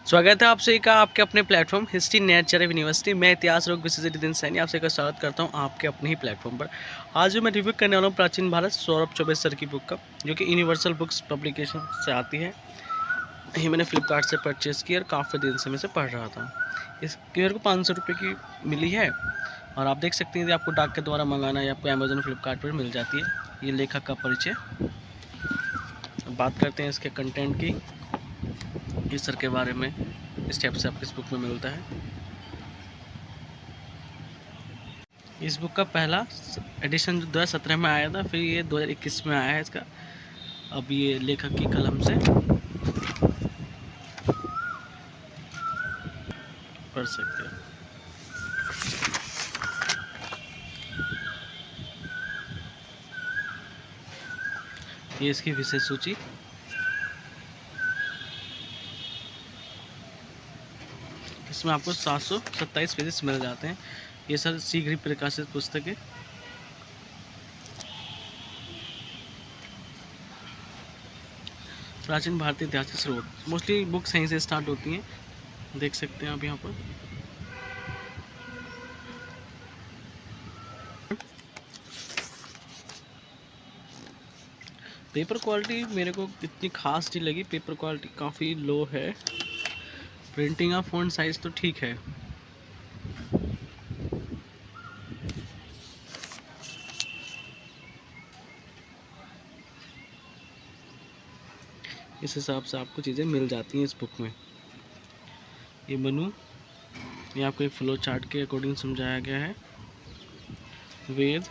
स्वागत है आपसे का आपके अपने प्लेटफॉर्म हिस्ट्री नेचर यूनिवर्सिटी। मैं इतिहास रोग विशेषज्ञ दिन सैनी आपसे का स्वागत करता हूं आपके अपने ही प्लेटफॉर्म पर। आज जो मैं रिव्यू करने वाला हूं प्राचीन भारत सौरभ चौबे सर की बुक का, जो कि यूनिवर्सल बुक्स पब्लिकेशन से आती है। ये मैंने फ्लिपकार्ट से परचेज़ की और काफ़ी दिन से मैं इसे पढ़ रहा था। इसकी मेरे को 500 रुपये की मिली है और आप देख सकते हैं यदि आपको डाक के द्वारा मंगाना या आपको अमेजोन फ्लिपकार्ट पर मिल जाती है। ये लेखक का परिचय। बात करते हैं इसके कंटेंट की, इस सर के बारे में स्टेप से आपको इस बुक में मिलता है। इस बुक का पहला एडिशन 2017 में आया था, फिर ये 2021 में आया है इसका। अब ये लेखक की कलम से पढ़ सकते हैं। ये इसकी विषय सूची। इसमें आपको 727 पेजेस मिल जाते हैं। ये सर शीघ्र ही प्रकाशित पुस्तक है। प्राचीन भारतीय इतिहास के स्रोत, मोस्टली बुक्स यहीं से स्टार्ट होती हैं, देख सकते हैं आप यहाँ पर। पेपर क्वालिटी मेरे को इतनी खास नहीं लगी, पेपर क्वालिटी काफ़ी लो है। प्रिंटिंग का फ़ॉन्ट साइज़ तो ठीक है। इस हिसाब से आपको चीज़ें मिल जाती हैं इस बुक में। ये मनु, ये आपको एक फ्लो चार्ट के अकॉर्डिंग समझाया गया है। वेद,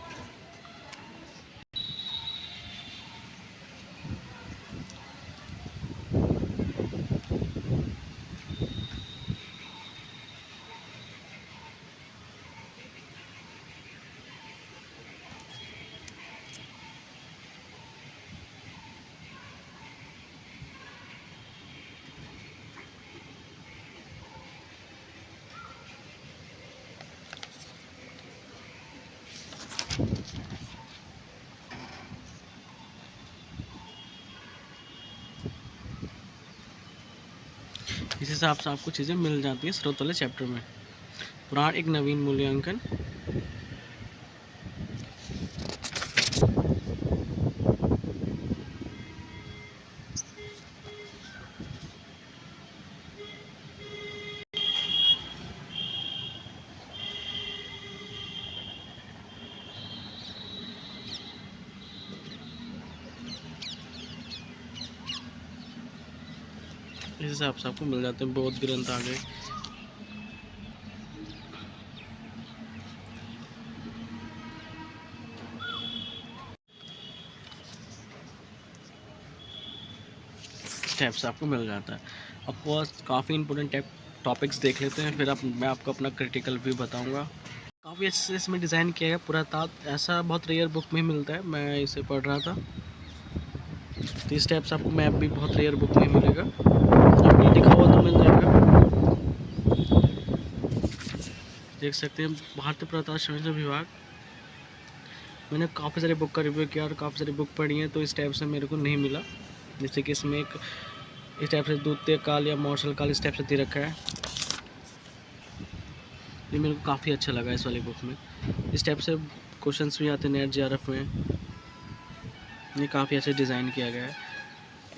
इस हिसाब से आपको चीज़ें मिल जाती हैं स्रोत वाले चैप्टर में। पुराण एक नवीन मूल्यांकन, इस हिसाब से आपको मिल जाते हैं। बौद्ध ग्रंथ आ गए। स्टेप्स आपको मिल जाता है। अब काफ़ी इंपॉर्टेंट टॉपिक्स देख लेते हैं, फिर मैं आपको अपना क्रिटिकल व्यू बताऊंगा। काफ़ी अच्छे से इसमें डिज़ाइन किया गया पुरातत्व, ऐसा बहुत रेयर बुक में मिलता है। मैं इसे पढ़ रहा था। तो स्टेप्स आपको मैप भी बहुत रेयर बुक में मिलेगा, अभी लिखा हुआ तो मिल जाएगा। देख सकते हैं भारतीय पुरातत्व सर्वेक्षण विभाग। मैंने काफ़ी सारे बुक का रिव्यू किया और काफ़ी सारी बुक पढ़ी हैं, तो इस टाइप से मेरे को नहीं मिला। जैसे कि इसमें एक इस टाइप से द्वितीय काल या मार्शल काल इस टाइप से दे रखा है। ये मेरे को काफ़ी अच्छा लगा इस वाली बुक में। इस टाइप से क्वेश्चंस भी आते हैं नेट JRF में। ये काफ़ी अच्छे डिज़ाइन किया गया है।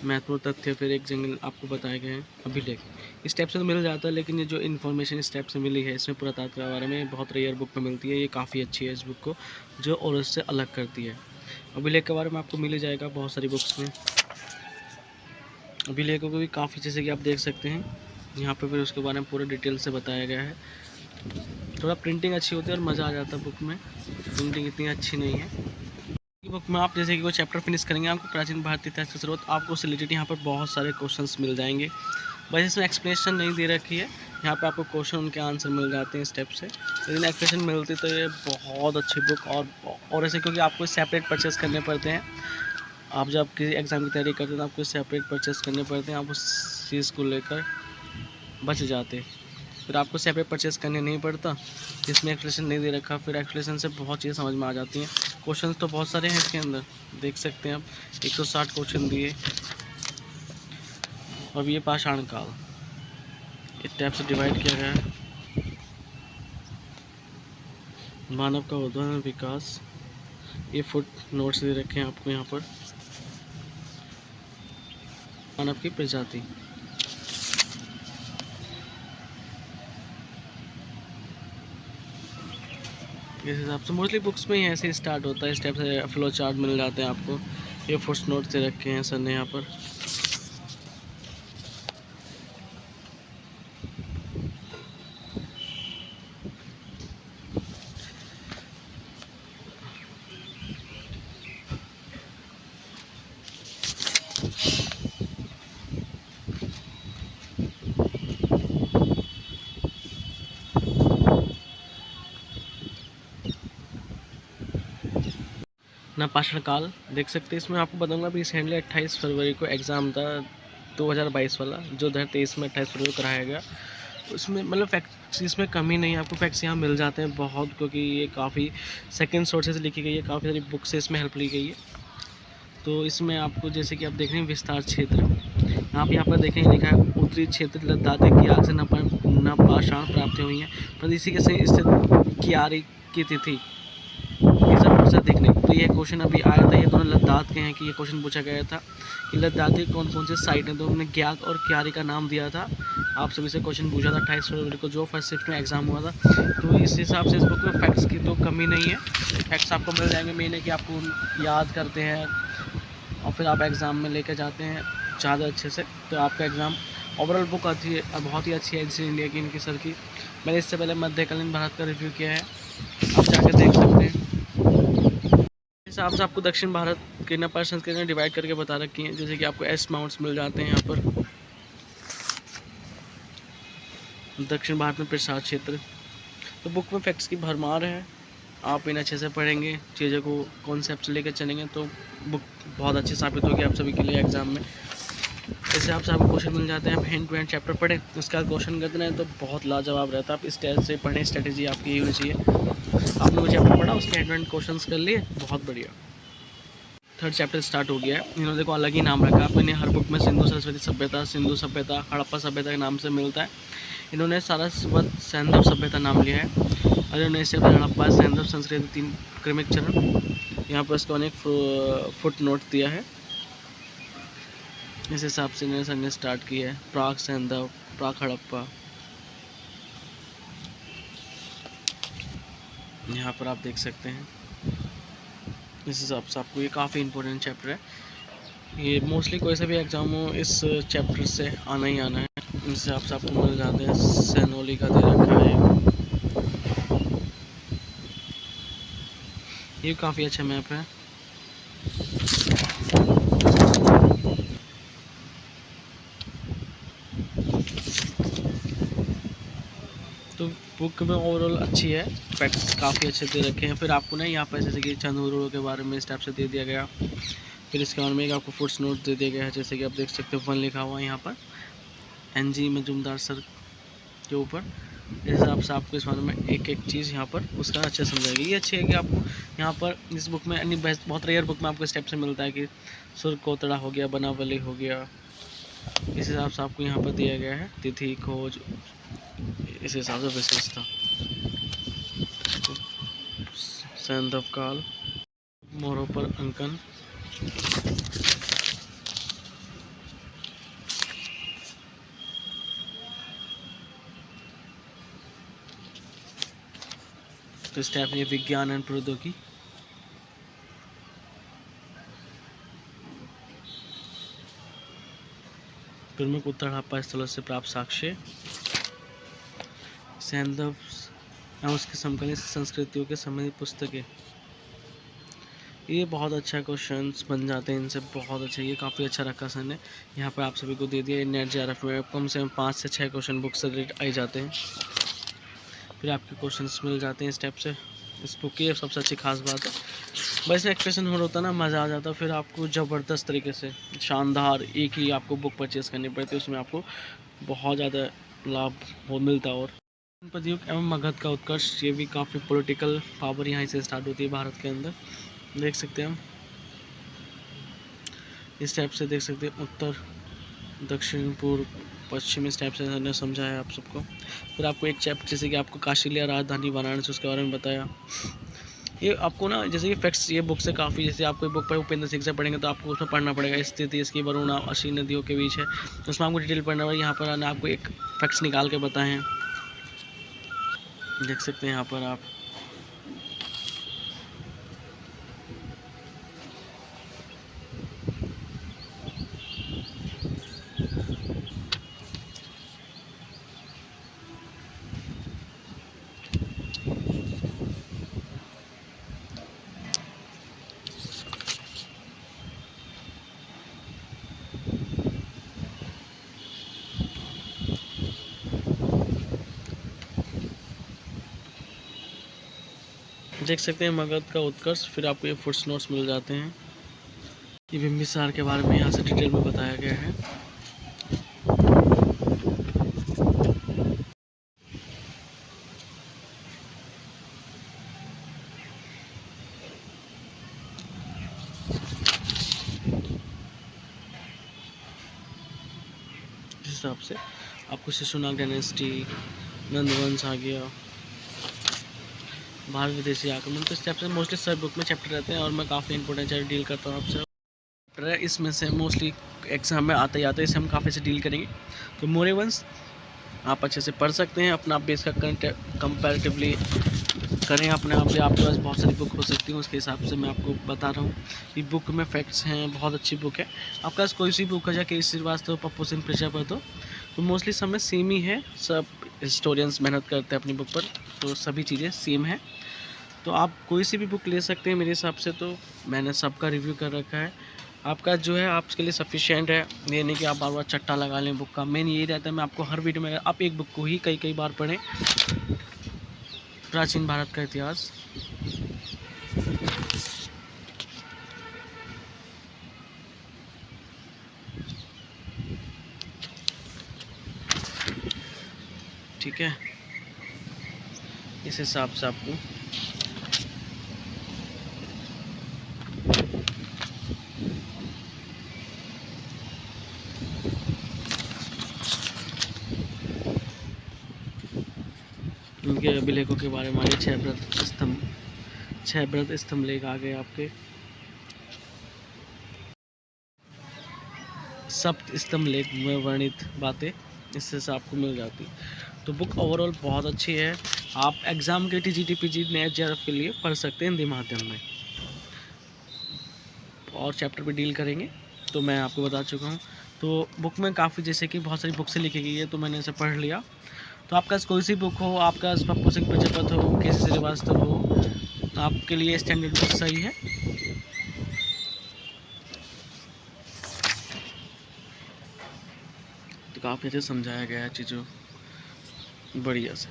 महत्वपूर्ण तथ्य फिर एक जंगल आपको बताए गए हैं। अभिलेख इस टाइप से तो मिल जाता है, लेकिन ये जो इन्फॉर्मेशन इस टाइप से मिली है इसमें पुरातत्व के बारे में बहुत रेयर बुक में मिलती है। ये काफ़ी अच्छी है इस बुक को, जो और उससे अलग करती है। अभिलेख के बारे में आपको मिल ही जाएगा बहुत सारी बुक्स में। अभिलेखों को भी काफ़ी, जैसे कि आप देख सकते हैं यहाँ पे फिर उसके बारे में पूरा डिटेल से बताया गया है। थोड़ा प्रिंटिंग अच्छी होती है और मज़ा आ जाता है बुक में। प्रिंटिंग इतनी अच्छी नहीं है बुक में। आप जैसे कि कोई चैप्टर फिनिश करेंगे, आपको प्राचीन भारतीय इतिहास के स्रोत, आपको उससे रिलेटेड यहाँ पर बहुत सारे क्वेश्चंस मिल जाएंगे। बस इसमें एक्सप्लेनेशन नहीं दे रखी है, यहाँ पे आपको क्वेश्चन उनके आंसर मिल जाते हैं स्टेप से। लेकिन एक्सप्लेनेशन मिलती तो ये बहुत अच्छी बुक और ऐसे, क्योंकि आपको सेपरेट परचेस करने पड़ते हैं। आप जब किसी एग्ज़ाम की तैयारी करते हैं तो आपको सेपरेट परचेस करने पड़ते हैं, आप उस चीज़ को लेकर बच जाते। फिर आपको सेपरेट परचेस करने नहीं पड़ता, इसमें एक्सप्लेनेशन नहीं दे रखा, फिर एक्सप्लेनेशन से बहुत चीज़ें समझ में आ जाती हैं। क्वेश्चन तो बहुत सारे हैं इसके अंदर, देख सकते हैं आप 160 क्वेश्चन दिए। और ये पाषाण काल, इस टाइप से डिवाइड किया गया है। मानव का उद्भव विकास, ये फुट नोट्स दे रखे हैं आपको यहाँ पर। मानव की प्रजाति, इस हिसाब से मोस्टली बुक्स में ही ऐसे ही स्टार्ट होता है। इस टाइप से फ्लो चार्ट मिल जाते हैं आपको। ये फुट नोट्स दे रखे हैं सर ने यहाँ पर। नपाषण काल देख सकते हैं। इसमें आपको बताऊंगा अभी रिसेंटली 28 फरवरी को एग्ज़ाम था 2022 वाला, जो 2023 में 28 फरवरी को कराया गया। उसमें मतलब फैक्ट्स इसमें कमी नहीं है, आपको फैक्ट्स यहाँ मिल जाते हैं बहुत, क्योंकि ये काफ़ी सेकंड सोर्स से लिखी गई है, काफ़ी सारी बुक से इसमें हेल्प ली गई है। तो इसमें आपको जैसे कि आप देख रहे हैं विस्तार क्षेत्र, आप यहाँ पर देखें लिखा है उत्तरी क्षेत्र लद्दाख की आग से नपाषाण प्राप्त हुई हैं, पर इसी के से स्थित कियारी की तिथि से देखने। तो ये क्वेश्चन अभी आया था, ये दोनों लद्दाख के हैं कि ये क्वेश्चन पूछा गया था कि लद्दाख के कौन कौन से साइट हैं, तो उन्होंने ग्याग और क्यारी का नाम दिया था। आप सभी से क्वेश्चन पूछा था 28 फरवरी को जो फर्स्ट शिफ्ट में एग्जाम हुआ था। तो इस हिसाब से इस बुक में फैक्ट्स की तो कमी नहीं है, फैक्ट्स आपको मिल जाएंगे। मेन है कि आपको याद करते हैं और फिर आप एग्ज़ाम में लेकर जाते हैं ज़्यादा अच्छे से, तो आपका एग्ज़ाम ओवरऑल बुक आती है बहुत ही अच्छी है एनसीईआरटी इंडिया की, इनकी सर की। मैंने इससे पहले मध्यकालीन भारत का रिव्यू किया है, आप जाकर देख सकते हैं। इस हिसाब से आपको दक्षिण भारत के नपाल संस्कृति में डिवाइड करके बता रखी हैं, जैसे कि आपको एस माउंट्स मिल जाते हैं यहाँ पर। दक्षिण भारत में प्रसाद क्षेत्र, तो बुक में फैक्ट्स की भरमार है। आप इन्हें अच्छे से पढ़ेंगे, चीज़ों को कॉन्सेप्ट लेकर चलेंगे तो बुक बहुत अच्छी साबित होगी आप सभी के लिए एग्जाम में। जैसे आपसे आपको क्वेश्चन मिल जाते हैं, आप हैंड टू हैंड चैप्टर पढ़ें, उसका क्वेश्चन करते हैं तो बहुत लाजवाब रहता है। आप इस तरह से पढ़ें, स्ट्रेटेजी आपकी यही होनी चाहिए। आपने वो चैप्टर पढ़ा, उसके हैंड टू हैंड क्वेश्चन कर लिए, बहुत बढ़िया। थर्ड चैप्टर स्टार्ट हो गया है। इन्होंने देखो अलग ही नाम रखा है, अपने हर बुक में सिंधु सरस्वती सभ्यता, सिंधु सभ्यता, हड़प्पा सभ्यता के नाम से मिलता है। इन्होंने सारस्वत सैंधव सभ्यता नाम लिया है, और इन्होंने इससे हड़प्पा सैंधव संस्कृति 3 क्रमिक चरण, यहाँ पर इसको अनेक फुट नोट दिया है। इस हिसाब से इन्होंने सर ने स्टार्ट किया है। प्राग सैंधव, प्राग हड़प्पा, यहाँ पर आप देख सकते हैं। इस हिसाब से आपको ये काफ़ी इंपॉर्टेंट चैप्टर है, ये मोस्टली कोई सा भी एग्जाम हो इस चैप्टर से आना ही आना है। इस हिसाब से आपको मिल जाते हैं। सैनोली का दे रखा है, ये काफ़ी अच्छा मैप है। तो बुक में ओवरऑल अच्छी है, फैक्ट्स काफ़ी अच्छे दे रखे हैं। फिर आपको ना यहाँ पर जैसे कि चंद के बारे में इस टाइप से दे दिया गया। फिर इसके बारे में आपको फुट्स नोट दे दिया गया है, जैसे कि आप देख सकते हो 1 लिखा हुआ है यहाँ पर NG मजूमदार सर के ऊपर। इस हिसाब से आपको इस बारे में एक एक चीज़ यहाँ पर उसका अच्छे समझाएगी। ये अच्छी है कि आपको यहाँ पर इस बुक में अन्य बहुत रेयर बुक में आपको स्टेप से मिलता है कि सुर कोतड़ा हो गया, बनावली हो गया। इस हिसाब से आपको यहाँ पर दिया गया है तिथि खोज, इस हिसाब से विशेषता, सैंधव काल, मोरों पर अंकन, तो इस टाइप में विज्ञान एंड प्रौद्योगिकी, प्रमुख उत्तर हड़प्पा स्थलों से प्राप्त साक्ष्य, सैंधव एवं उसकी समकालीन संस्कृतियों के संबंधित पुस्तकें। ये बहुत अच्छा क्वेश्चंस बन जाते हैं इनसे, बहुत अच्छा, ये काफ़ी अच्छा रखा सर ने। यहाँ पर आप सभी को दे दिया। नेट JRF में कम से कम 5 से 6 क्वेश्चन बुक से रिलेटेड आ जाते हैं। फिर आपके क्वेश्चंस मिल जाते हैं इस टाइप से। इस बुक की सबसे अच्छी खास बात है बस एक्सप्रेशन हो होता ना, मज़ा आ जाता। फिर आपको ज़बरदस्त तरीके से शानदार एक ही आपको बुक परचेज़ करनी पड़ती है, उसमें आपको बहुत ज़्यादा लाभ हो मिलता है। और पदयुग एवं मगध का उत्कर्ष, ये भी काफ़ी पॉलिटिकल पावर यहाँ से स्टार्ट होती है भारत के अंदर, देख सकते हैं हम। इस टाइप से देख सकते हैं उत्तर, दक्षिण, पूर्व, पश्चिमी टाइप से हमने समझाया आप सबको। फिर आपको एक चैप्टर जैसे कि आपको काशीलिया राजधानी वाराणसी उसके बारे में बताया। ये आपको ना जैसे कि फैक्ट्स ये बुक से काफ़ी, जैसे आपको बुक पर उपेंद्र सिंह से पढ़ेंगे तो आपको उसमें पढ़ना पड़ेगा स्थिति इसकी वरुणा अशी नदियों के बीच है, उसमें आपको डिटेल पढ़ना पड़ेगा। यहाँ पर आना आपको एक फैक्ट्स निकाल के बताए हैं, देख सकते हैं यहाँ पर आप। देख सकते हैं मगध का उत्कर्ष। फिर आपको ये फुट्स नोट्स मिल जाते हैं, ये बिम्बिसार के बारे में यहाँ से डिटेल में बताया गया है। इस हिसाब से आपको शिशुनाग डायनेस्टी, नंदवंश आ गया, भारत विदेशी आक्रमण, तो इस टाइप से मोस्टली सब बुक में चैप्टर रहते हैं और मैं काफ़ी इंपॉर्टेंट चैप्टर डील करता हूँ आपसे। चैप्टर है इसमें से मोस्टली एग्जाम में आते ही आते हैं, इसे हम काफ़ी से डील करेंगे। तो मौर्य वंश आप अच्छे से पढ़ सकते हैं, अपना बेस का कंपैरेटिवली करें अपने आप, आपके पास बहुत सारी बुक हो सकती है, उसके हिसाब से मैं आपको बता रहा हूँ कि बुक में फैक्ट्स हैं, बहुत अच्छी बुक है। आपके पास कोई सी बुक है, चाहे केसरी श्रीवास्तव, पप्पू सिंह प्रजापति, तो मोस्टली सब में सेम ही है, सब हिस्टोरियंस मेहनत करते हैं अपनी बुक पर, तो सभी चीज़ें सेम है। तो आप कोई सी भी बुक ले सकते हैं मेरे हिसाब से, तो मैंने सबका रिव्यू कर रखा है। आपका जो है आपके लिए सफिशिएंट है, ये नहीं कि आप बार बार चट्टा लगा लें बुक का। मेन यही रहता है मैं आपको हर वीडियो में आप एक बुक को ही कई बार पढ़ें। प्राचीन भारत का इतिहास, ठीक है, इस हिसाब से आपको उनके अभिलेखों के बारे में आगे 6 व्रत स्तंभ लेख आ गए आपके, सप्त स्तंभ लेख में वर्णित बातें इससे से आपको मिल जाती। तो बुक ओवरऑल बहुत अच्छी है, आप एग्ज़ाम के TGT PG नेट JRF के लिए पढ़ सकते हैं हिंदी माध्यम में। और चैप्टर पे डील करेंगे तो मैं आपको बता चुका हूँ। तो बुक में काफ़ी जैसे कि बहुत सारी बुक से लिखी गई है, तो मैंने इसे पढ़ लिया। तो आपका कोई सी बुक हो, आपका पप्पू सिंह प्रजापति हो, केसरी श्रीवास्तव हो, आपके लिए स्टैंडर्ड बुक सही है। तो काफ़ी अच्छे समझाया गया है चीज़ों बढ़िया से।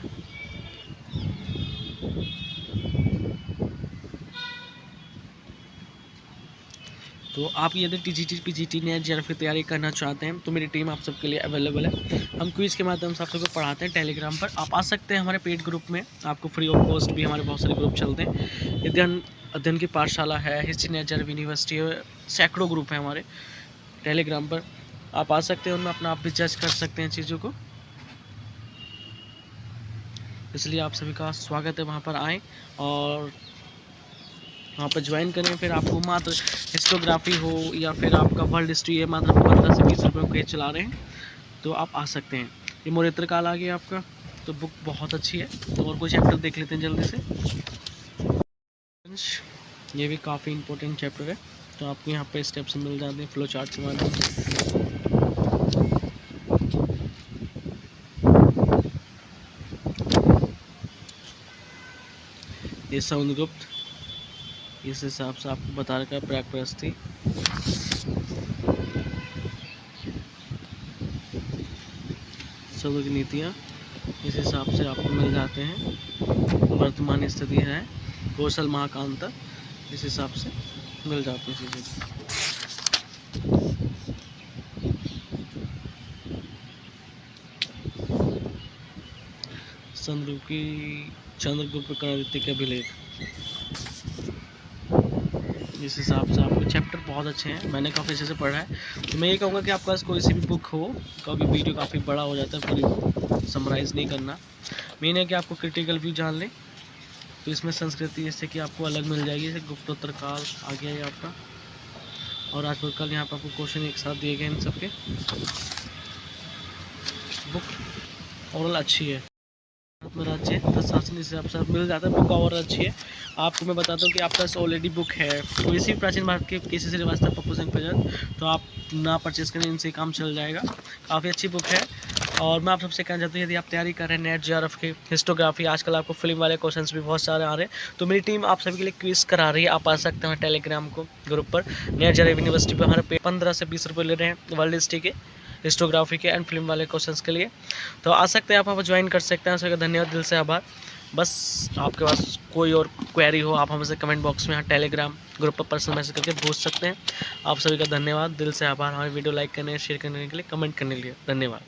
तो आप यदि TGT PGT नेट JRF की तैयारी करना चाहते हैं तो मेरी टीम आप सबके लिए अवेलेबल है। हम क्विज़ के माध्यम से आप सबको पढ़ाते हैं टेलीग्राम पर, आप आ सकते हैं हमारे पेड ग्रुप में, आपको फ्री ऑफ कॉस्ट भी हमारे बहुत सारे ग्रुप चलते हैं। अध्ययन की पाठशाला है, हिस्ट्री नेट JRF यूनिवर्सिटी है, सैकड़ों ग्रुप हैं हमारे टेलीग्राम पर, आप आ सकते हैं उनमें, अपना आप भी जज कर सकते हैं चीज़ों को। इसलिए आप सभी का स्वागत है, वहाँ पर आएँ और वहाँ पर ज्वाइन करें। फिर आपको मात्र हिस्टोग्राफी हो या फिर आपका वर्ल्ड हिस्ट्री है, मात्र 15 से 20 रुपये के चला रहे हैं, तो आप आ सकते हैं। ये मौर्योत्तर काल आ गया आपका, तो बुक बहुत अच्छी है। तो और कोई चैप्टर देख लेते हैं जल्दी से। ये भी काफ़ी इंपॉर्टेंट चैप्टर है, तो आपको यहाँ पे स्टेप्स मिल जाते हैं फ्लो चार्ट के माध्यम से। ये समुद्रगुप्त, इस हिसाब से आपको बता रखा है प्रागप्रस्थी, समुद्र की नीतियाँ, इस हिसाब से आपको मिल जाते हैं। वर्तमान स्थिति है, कौशल महाकांता, इस हिसाब से मिल जाती है चीज़ें। चंद्रगुप्त विक्रमादित्य के अभिलेख, इस हिसाब से आपके चैप्टर बहुत अच्छे हैं, मैंने काफ़ी अच्छे से पढ़ा है। तो मैं ये कहूँगा कि आपके पास कोई सी भी बुक हो, कभी वीडियो काफ़ी बड़ा हो जाता है, पूरी समराइज़ नहीं करना। मेन है कि आपको क्रिटिकल व्यू जान लें। तो इसमें संस्कृति जैसे कि आपको अलग मिल जाएगी, जैसे गुप्तोत्तर काल आ गया है आपका, और आज कल यहाँ पर आपको क्वेश्चन एक साथ दिए गए इन सबके। बुक ओवरऑल अच्छी है, में राज्य तथा शासन इस हिसाब से मिल जाता है। बुक और अच्छी है। आपको मैं बताता हूँ कि आपके पास ऑलरेडी बुक है कोई सी प्राचीन भारत के केसी श्रीवास्तव, पप्पू सिंह प्रजात, तो आप ना परचेज करें, इनसे काम चल जाएगा। काफ़ी अच्छी बुक है। और मैं आप सबसे कहना चाहता हूँ, यदि आप तैयारी कर रहे हैं नेट जेआरएफ की हिस्टोग्राफी, आजकल आपको फिल्म वाले क्वेश्चंस भी बहुत सारे आ रहे हैं, तो मेरी टीम आप सभी के लिए क्विज करा रही है। आप आ सकते हैं टेलीग्राम को ग्रुप पर। नेट जेआरएफ यूनिवर्सिटी पर हमारे 15 से 20 रुपये ले रहे हैं वर्ल्ड हिस्ट्री के, हिस्टोग्राफी के एंड फिल्म वाले क्वेश्चंस के लिए। तो आ सकते हैं आप, ज्वाइन कर सकते हैं। सभी का धन्यवाद, दिल से आभार। बस आपके पास कोई और क्वेरी हो, आप हमसे कमेंट बॉक्स में यहाँ टेलीग्राम ग्रुप पर पर्सनल मैसेज करके पूछ सकते हैं। आप सभी का धन्यवाद, दिल से आभार। हमारी वीडियो लाइक करने, शेयर करने के लिए, कमेंट करने के लिए धन्यवाद।